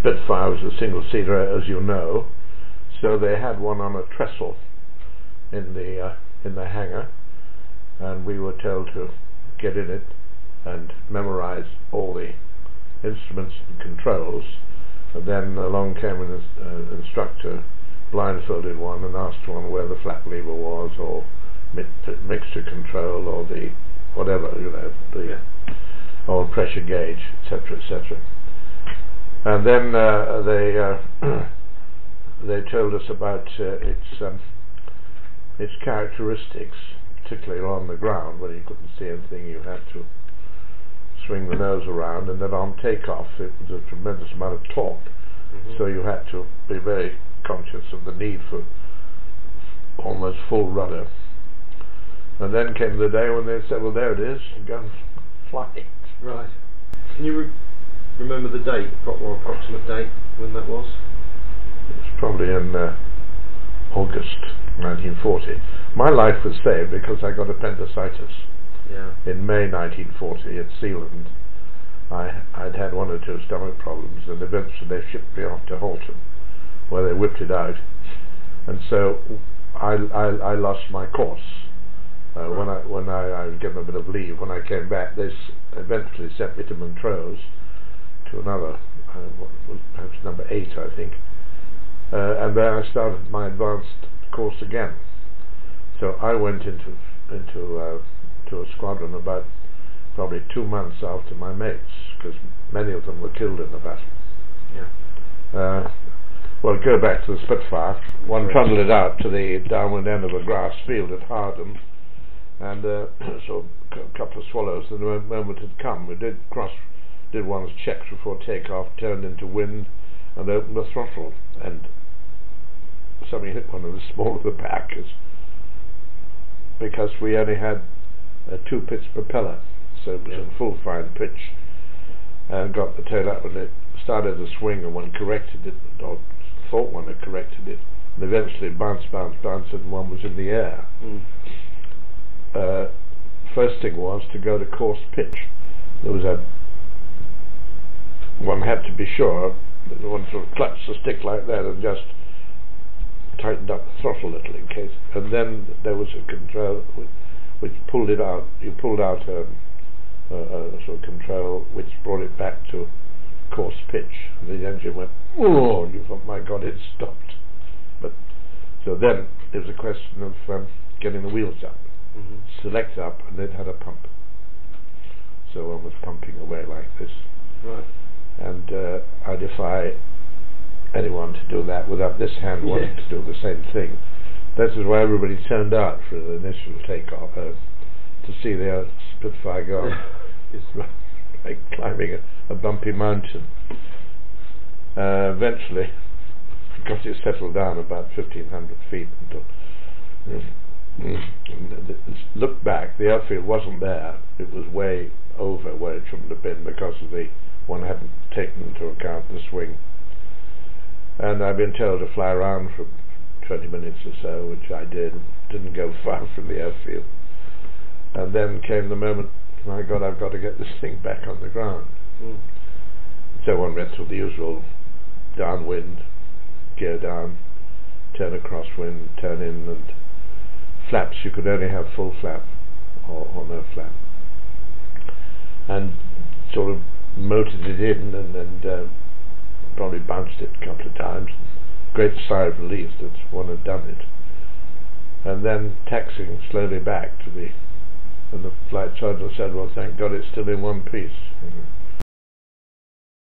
Spitfire was a single-seater, as you know, so they had one on a trestle in the hangar, and we were told to get in it and memorize all the instruments and controls. And then along came an instructor, blindfolded one, and asked one where the flap lever was, or mixture control, or the whatever, you know, the oil pressure gauge, etc., etc. And then they told us about its characteristics, particularly along the ground when you couldn't see anything. You had to swing the nose around, and then on takeoff it was a tremendous amount of torque, so you had to be very conscious of the need for almost full rudder. And then came the day when they said, well, there it is, go and fly it. Right. Can you remember the date, or approximate date, when that was? It was probably in August 1940. My life was saved because I got appendicitis. In May 1940 at Sealand. I'd had one or two stomach problems, and eventually they shipped me off to Halton, where they whipped it out, and so I lost my course. When I was given a bit of leave, when I came back, they eventually sent me to Montrose, to another, perhaps number 8, I think, and there I started my advanced course again. So I went into a squadron about probably 2 months after my mates, because many of them were killed in the battle. Well, go back to the Spitfire. One trundled it out to the downwind end of a grass field at Hardham, and so a couple of swallows, and the moment had come. We did one's checks before takeoff, turned into wind, and opened the throttle, and something hit one of the small of the packers, because we only had a 2-pitch propeller, so it was in full fine pitch, and got the tail up, and it started to swing, and one corrected it, or thought one had corrected it, and eventually bounced, and one was in the air. First thing was to go to coarse pitch. There was one had to be sure that one sort of clutched the stick like that and just tightened up the throttle a little in case, and then there was a control which pulled it out. You pulled out a sort of control which brought it back to coarse pitch, and the engine went, oh, and you thought, my God, it stopped. But so then it was a question of getting the wheels up, select up, and it had a pump. So one was pumping away like this. Right. And I defy anyone to do that without this hand wanting to do the same thing. This is why everybody turned out for the initial takeoff, to see the Spitfire go. It's like climbing a bumpy mountain. Eventually, because it settled down about 1,500 feet, looked back, the airfield wasn't there. It was way over where it shouldn't have been, because of one hadn't taken into account the swing. And I've been told to fly around for 20 minutes or so, which I didn't go far from the airfield. And then came the moment, my God, I've got to get this thing back on the ground. So one went through the usual downwind, gear down, turn across wind, turn in, and flaps. You could only have full flap or no flap. And sort of motored it in, and probably bounced it a couple of times. Great sigh of relief that one had done it. And then taxiing slowly back to and the flight sergeant said, well, thank God it's still in one piece.